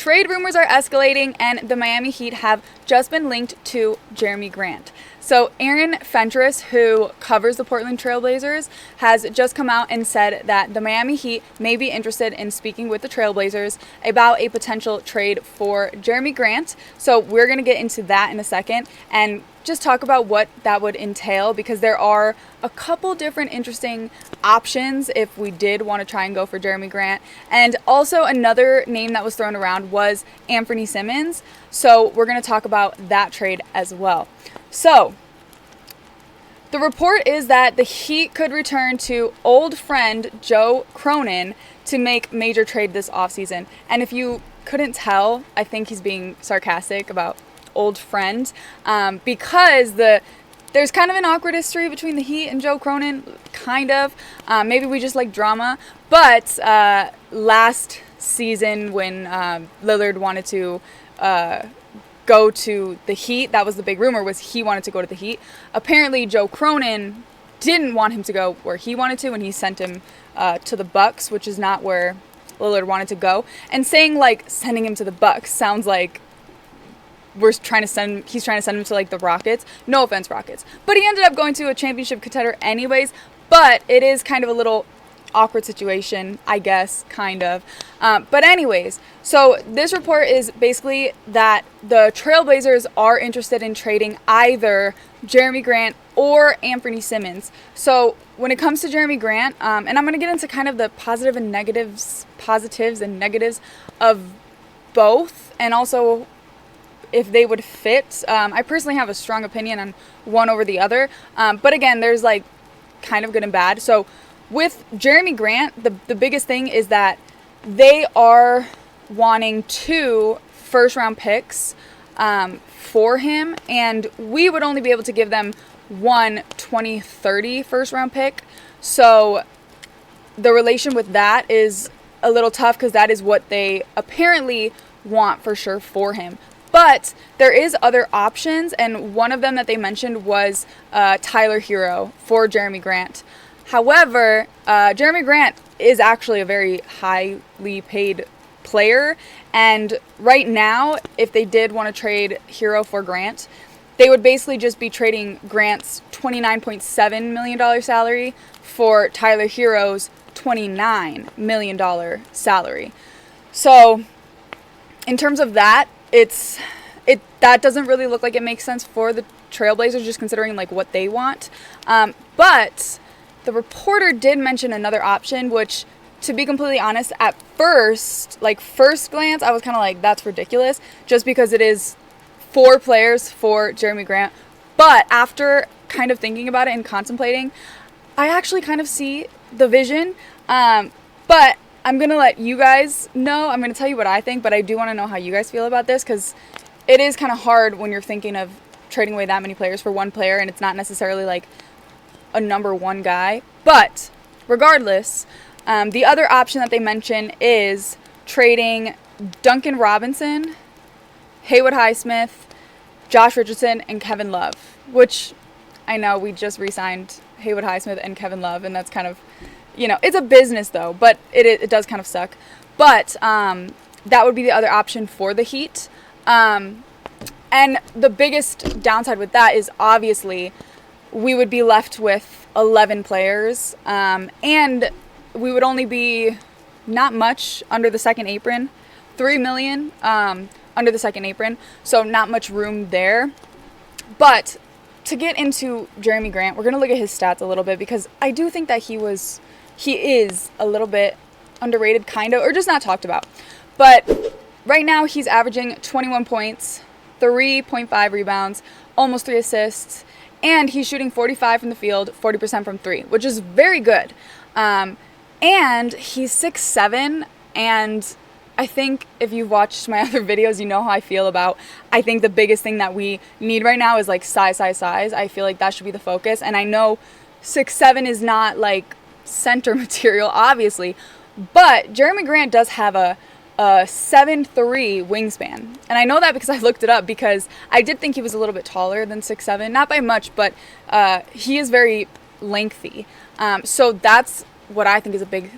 trade rumors are escalating, and the Miami Heat have just been linked to Jerami Grant. So Aaron Fentress, who covers the Portland Trailblazers, has just come out and said that the Miami Heat may be interested in speaking with the Trailblazers about a potential trade for Jerami Grant. So we're going to get into that in a second and just talk about what that would entail, because there are a couple different interesting options if we did want to try and go for Jerami Grant. And also another name that was thrown around was Anfernee Simons. So we're going to talk about that trade as well. So the report is that the Heat could return to old friend Joe Cronin to make major trade this offseason. And if you couldn't tell, I think he's being sarcastic about old friend, because there's kind of an awkward history between the Heat and Joe Cronin, kind of. Maybe we just like drama. But last season when Lillard wanted to go to the Heat, that was the big rumor, was he wanted to go to the Heat. Apparently Joe Cronin didn't want him to go where he wanted to, and he sent him to the Bucks, which is not where Lillard wanted to go. And saying like sending him to the Bucks sounds like he's trying to send him to like the Rockets. No offense, Rockets. But he ended up going to a championship contender anyways. But it is kind of a little awkward situation, I guess, kind of. But anyways, so this report is basically that the Trailblazers are interested in trading either Jerami Grant or Anfernee Simons. So when it comes to Jerami Grant, and I'm going to get into kind of the positives and negatives of both, and also if they would fit. I personally have a strong opinion on one over the other. But again, there's like kind of good and bad. So with Jerami Grant, the biggest thing is that they are wanting 2 first-round picks for him, and we would only be able to give them 1 2030 first-round pick. So the relation with that is a little tough, because that is what they apparently want for sure for him. But there is other options, and one of them that they mentioned was Tyler Hero for Jerami Grant. However, Jerami Grant is actually a very highly paid player, and right now, if they did want to trade Hero for Grant, they would basically just be trading Grant's $29.7 million salary for Tyler Hero's $29 million salary. So in terms of that, that doesn't really look like it makes sense for the Trailblazers, just considering like what they want. But the reporter did mention another option, which, to be completely honest, at first glance, I was kind of like, that's ridiculous, just because it is 4 players for Jerami Grant. But after kind of thinking about it and contemplating, I actually kind of see the vision. But I'm going to let you guys know. I'm going to tell you what I think, but I do want to know how you guys feel about this, because it is kind of hard when you're thinking of trading away that many players for one player, and it's not necessarily like a number one guy. But regardless, the other option that they mention is trading Duncan Robinson, Haywood Highsmith, Josh Richardson, and Kevin Love, which I know we just re-signed Haywood Highsmith and Kevin Love, and that's kind of, it's a business though, but it does kind of suck. But that would be the other option for the Heat. And the biggest downside with that is obviously we would be left with 11 players, and we would only be not much under the second apron, $3 million under the second apron, so not much room there. But to get into Jerami Grant, we're going to look at his stats a little bit, because I do think that he is a little bit underrated, kind of, or just not talked about. But right now he's averaging 21 points, 3.5 rebounds, almost 3 assists, and he's shooting 45 from the field, 40% from 3, which is very good. And he's 6'7", and I think if you've watched my other videos, you know how I feel about, I think the biggest thing that we need right now is like size. I feel like that should be the focus. And I know 6'7" is not like center material, obviously, but Jerami Grant does have a 7'3" wingspan. And I know that because I looked it up, because I did think he was a little bit taller than 6'7", not by much, but he is very lengthy. So that's what I think is a big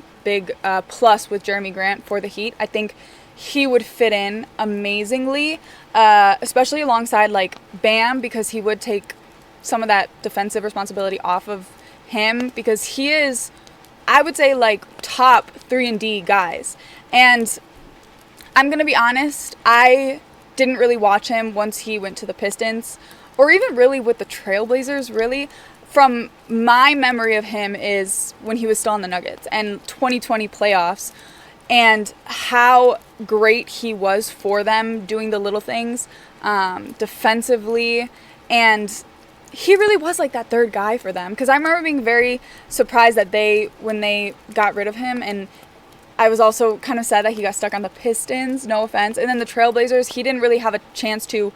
plus with Jerami Grant for the Heat. I think he would fit in amazingly, especially alongside like Bam, because he would take some of that defensive responsibility off of him, because he is, I would say, like top 3-and-D guys. And I'm going to be honest, I didn't really watch him once he went to the Pistons, or even really with the Trailblazers, really. From my memory of him is when he was still on the Nuggets and 2020 playoffs, and how great he was for them doing the little things defensively. And he really was like that third guy for them, because I remember being very surprised that when they got rid of him, and I was also kind of sad that he got stuck on the Pistons, no offense. And then the Trailblazers, he didn't really have a chance to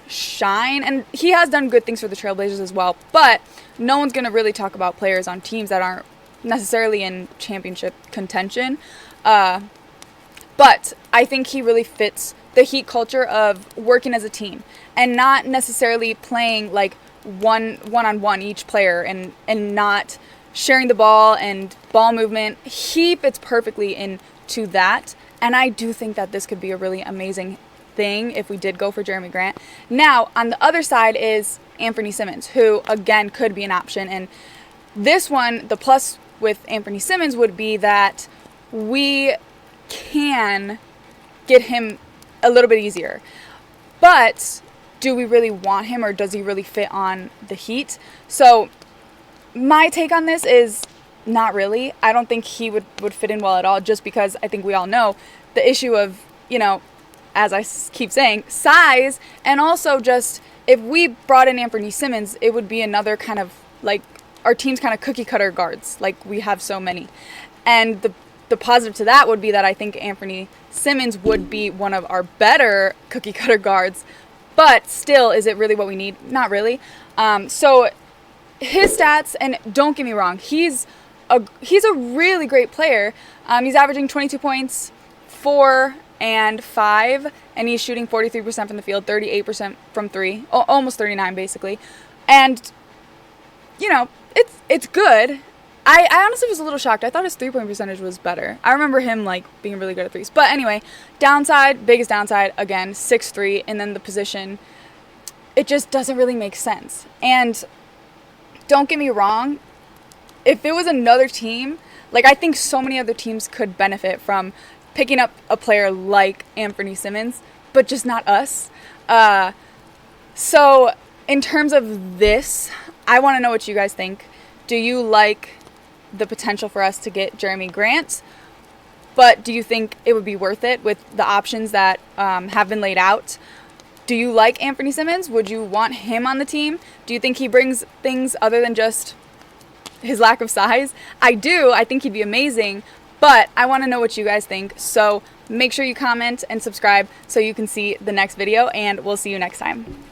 shine, and he has done good things for the Trailblazers as well, but no one's going to really talk about players on teams that aren't necessarily in championship contention. But I think he really fits the Heat culture of working as a team and not necessarily playing like one-on-one each player, and not sharing the ball and ball movement. He fits perfectly into that, and I do think that this could be a really amazing thing if we did go for Jerami Grant. Now, on the other side is Anfernee Simons, who again could be an option, and this one, the plus with Anfernee Simons would be that we can get him a little bit easier. But do we really want him, or does he really fit on the Heat? So my take on this is not really. I don't think he would fit in well at all, just because I think we all know the issue of, as I keep saying, size, and also just if we brought in Anfernee Simons, it would be another kind of like our team's kind of cookie cutter guards, like we have so many. And the positive to that would be that I think Anfernee Simons would be one of our better cookie cutter guards, but still, is it really what we need? Not really. So his stats, and don't get me wrong, he's a really great player. He's averaging 22 points, 4 and 5, and he's shooting 43% from the field, 38% from 3, almost 39 basically. And it's good. I honestly was a little shocked. I thought his 3-point percentage was better. I remember him like being really good at threes. But anyway, biggest downside, again, 6'3", and then the position, it just doesn't really make sense. And don't get me wrong, if it was another team, like I think so many other teams could benefit from picking up a player like Anfernee Simons, but just not us. So in terms of this, I want to know what you guys think. Do you like the potential for us to get Jerami Grant, but do you think it would be worth it with the options that have been laid out? Do you like Anfernee Simons? Would you want him on the team? Do you think he brings things other than just his lack of size? I do. I think he'd be amazing, but I want to know what you guys think. So make sure you comment and subscribe so you can see the next video, and we'll see you next time.